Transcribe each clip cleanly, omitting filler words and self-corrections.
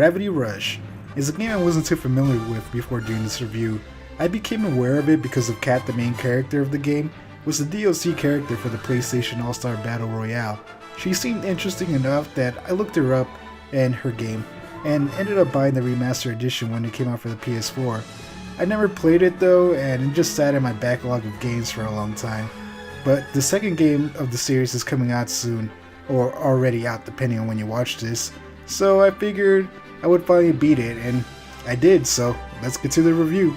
Gravity Rush is a game I wasn't too familiar with before doing this review. I became aware of it because of Kat, the main character of the game, was the DLC character for the PlayStation All-Star Battle Royale. She seemed interesting enough that I looked her up and her game, and ended up buying the Remastered edition when it came out for the PS4. I never played it though, and it just sat in my backlog of games for a long time. But the second game of the series is coming out soon, or already out depending on when you watch this, so I figured I would finally beat it, and I did, so let's get to the review.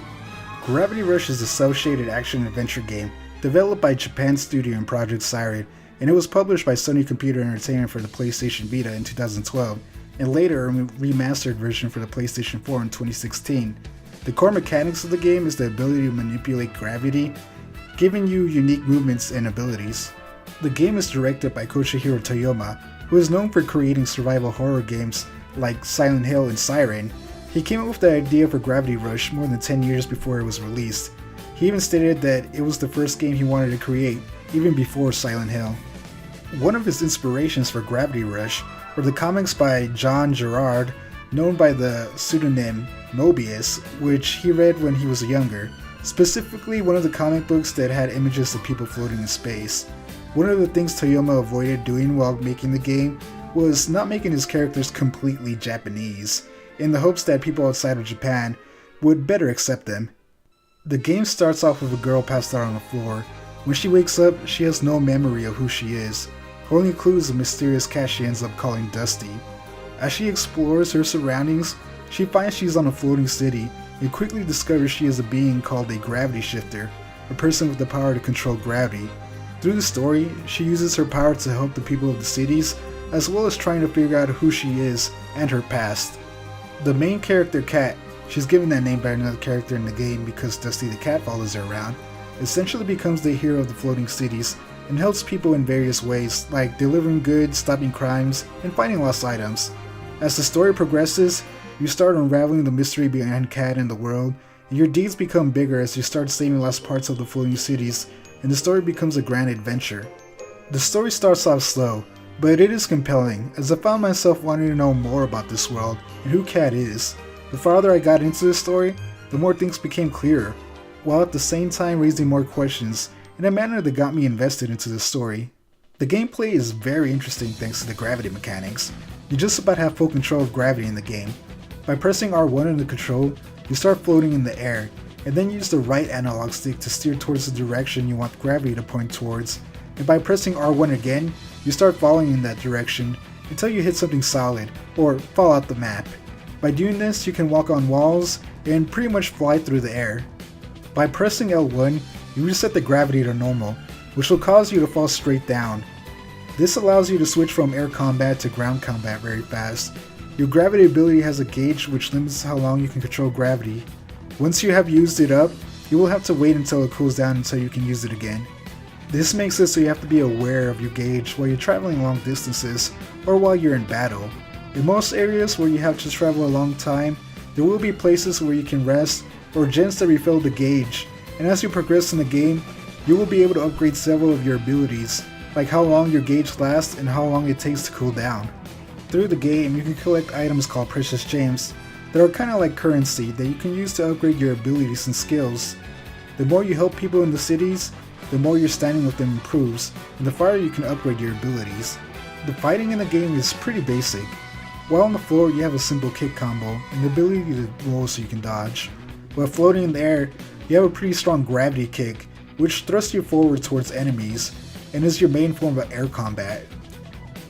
Gravity Rush is a cel-shaded action-adventure game developed by Japan studio and Project Siren, and it was published by Sony Computer Entertainment for the PlayStation Vita in 2012, and later a remastered version for the PlayStation 4 in 2016. The core mechanics of the game is the ability to manipulate gravity, giving you unique movements and abilities. The game is directed by Koshihiro Toyama, who is known for creating survival horror games like Silent Hill and Siren. He came up with the idea for Gravity Rush more than 10 years before it was released. He even stated that it was the first game he wanted to create, even before Silent Hill. One of his inspirations for Gravity Rush were the comics by John Gerard, known by the pseudonym Mobius, which he read when he was younger, specifically one of the comic books that had images of people floating in space. One of the things Toyama avoided doing while making the game was not making his characters completely Japanese, in the hopes that people outside of Japan would better accept them. The game starts off with a girl passed out on the floor. When she wakes up, she has no memory of who she is. Her only clue is a mysterious cat she ends up calling Dusty. As she explores her surroundings, she finds she's on a floating city and quickly discovers she is a being called a gravity shifter, a person with the power to control gravity. Through the story, she uses her power to help the people of the cities, as well as trying to figure out who she is and her past. The main character, Kat, she's given that name by another character in the game because Dusty the cat follows her around, essentially becomes the hero of the floating cities and helps people in various ways, like delivering goods, stopping crimes, and finding lost items. As the story progresses, you start unraveling the mystery behind Kat and the world, and your deeds become bigger as you start saving lost parts of the floating cities, and the story becomes a grand adventure. The story starts off slow, but it is compelling, as I found myself wanting to know more about this world and who Kat is. The farther I got into the story, the more things became clearer, while at the same time raising more questions in a manner that got me invested into the story. The gameplay is very interesting thanks to the gravity mechanics. You just about have full control of gravity in the game. By pressing R1 in the control, you start floating in the air, and then use the right analog stick to steer towards the direction you want gravity to point towards, and by pressing R1 again, you start falling in that direction until you hit something solid, or fall out the map. By doing this, you can walk on walls and pretty much fly through the air. By pressing L1, you reset the gravity to normal, which will cause you to fall straight down. This allows you to switch from air combat to ground combat very fast. Your gravity ability has a gauge which limits how long you can control gravity. Once you have used it up, you will have to wait until it cools down until you can use it again. This makes it so you have to be aware of your gauge while you're traveling long distances or while you're in battle. In most areas where you have to travel a long time, there will be places where you can rest or gens that refill the gauge, and as you progress in the game, you will be able to upgrade several of your abilities, like how long your gauge lasts and how long it takes to cool down. Through the game, you can collect items called precious gems that are kind of like currency that you can use to upgrade your abilities and skills. The more you help people in the cities, the more your standing with them improves, and the farther you can upgrade your abilities. The fighting in the game is pretty basic. While on the floor, you have a simple kick combo and the ability to roll so you can dodge. While floating in the air, you have a pretty strong gravity kick, which thrusts you forward towards enemies, and is your main form of air combat.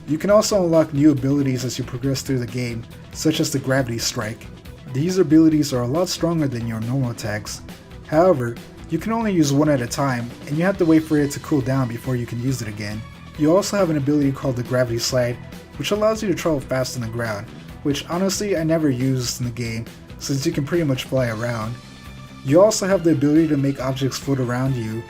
You can also unlock new abilities as you progress through the game, such as the Gravity Strike. These abilities are a lot stronger than your normal attacks. However, you can only use one at a time, and you have to wait for it to cool down before you can use it again. You also have an ability called the Gravity Slide, which allows you to travel fast on the ground, which honestly I never used in the game, since you can pretty much fly around. You also have the ability to make objects float around you,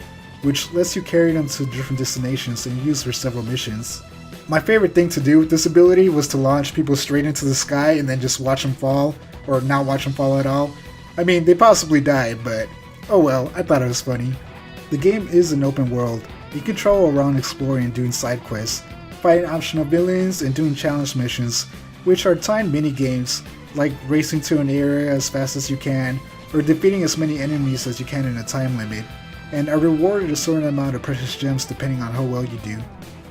which lets you carry them to different destinations and use for several missions. My favorite thing to do with this ability was to launch people straight into the sky and then just watch them fall, or not watch them fall at all. I mean, they possibly died, but oh well, I thought it was funny. The game is an open world. You can travel around exploring and doing side quests, fighting optional villains and doing challenge missions, which are timed minigames, like racing to an area as fast as you can, or defeating as many enemies as you can in a time limit, and are rewarded a certain amount of precious gems depending on how well you do.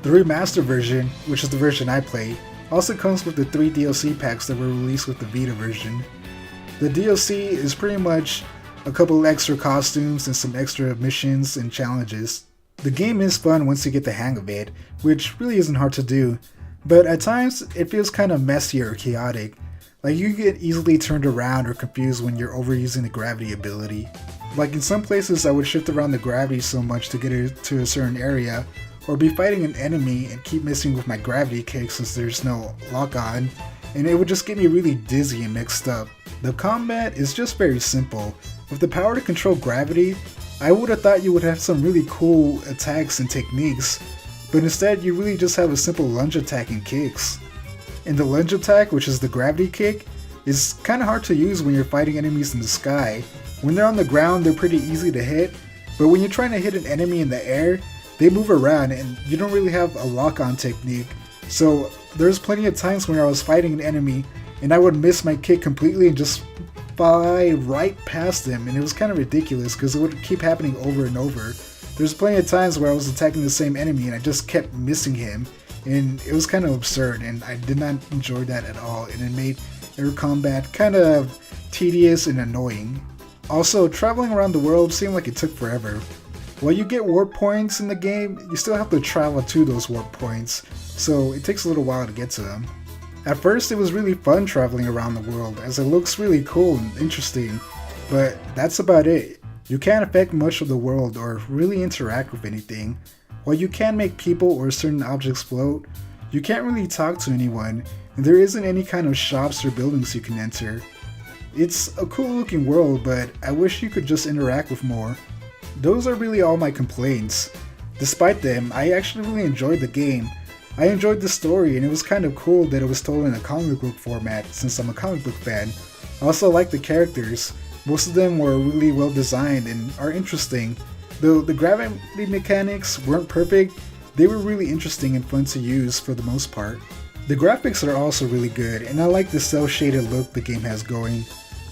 The remastered version, which is the version I play, also comes with the 3 DLC packs that were released with the Vita version. The DLC is pretty much a couple extra costumes and some extra missions and challenges. The game is fun once you get the hang of it, which really isn't hard to do, but at times it feels kind of messy or chaotic. Like you get easily turned around or confused when you're overusing the gravity ability. Like in some places I would shift around the gravity so much to get to a certain area, or be fighting an enemy and keep missing with my gravity kick since there's no lock on, and it would just get me really dizzy and mixed up. The combat is just very simple. With the power to control gravity, I would have thought you would have some really cool attacks and techniques, but instead you really just have a simple lunge attack and kicks. And the lunge attack, which is the gravity kick, is kinda hard to use when you're fighting enemies in the sky. When they're on the ground, they're pretty easy to hit, but when you're trying to hit an enemy in the air, they move around and you don't really have a lock-on technique. So there's plenty of times when I was fighting an enemy and I would miss my kick completely and just fly right past them, and it was kind of ridiculous because it would keep happening over and over. There's plenty of times where I was attacking the same enemy and I just kept missing him, and it was kind of absurd, and I did not enjoy that at all, and it made air combat kind of tedious and annoying. Also, traveling around the world seemed like it took forever. While you get warp points in the game, you still have to travel to those warp points, so it takes a little while to get to them. At first it was really fun traveling around the world as it looks really cool and interesting, but that's about it. You can't affect much of the world or really interact with anything. While you can make people or certain objects float, you can't really talk to anyone, and there isn't any kind of shops or buildings you can enter. It's a cool looking world, but I wish you could just interact with more. Those are really all my complaints. Despite them, I actually really enjoyed the game. I enjoyed the story, and it was kind of cool that it was told in a comic book format since I'm a comic book fan. I also like the characters. Most of them were really well designed and are interesting. Though the gravity mechanics weren't perfect, they were really interesting and fun to use for the most part. The graphics are also really good, and I like the cel-shaded look the game has going.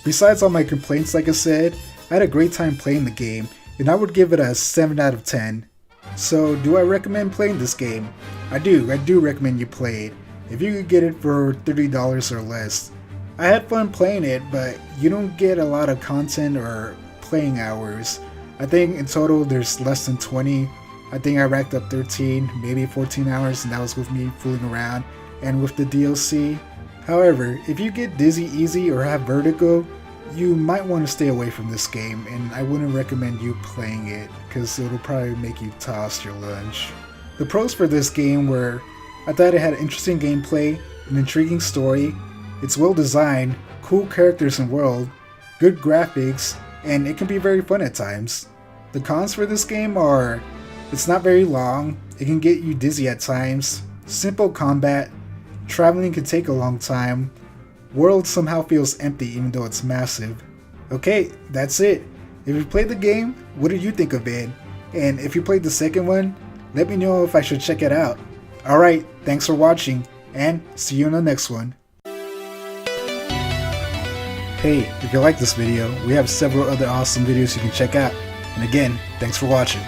Besides all my complaints, like I said, I had a great time playing the game, and I would give it a 7 out of 10. So, do I recommend playing this game? I do recommend you play it, if you could get it for $30 or less. I had fun playing it, but you don't get a lot of content or playing hours. I think in total there's less than 20. I think I racked up 13, maybe 14 hours, and that was with me fooling around and with the DLC. However, if you get dizzy easy or have vertigo, you might want to stay away from this game, and I wouldn't recommend you playing it because it'll probably make you toss your lunch. The pros for this game were, I thought it had interesting gameplay, an intriguing story, it's well designed, cool characters and world, good graphics, and it can be very fun at times. The cons for this game are, it's not very long, it can get you dizzy at times, simple combat, traveling can take a long time, world somehow feels empty even though it's massive. Okay, that's it. If you played the game, what did you think of it? And if you played the second one, let me know if I should check it out. Alright, thanks for watching, and see you in the next one. Hey, if you like this video, we have several other awesome videos you can check out. And again, thanks for watching.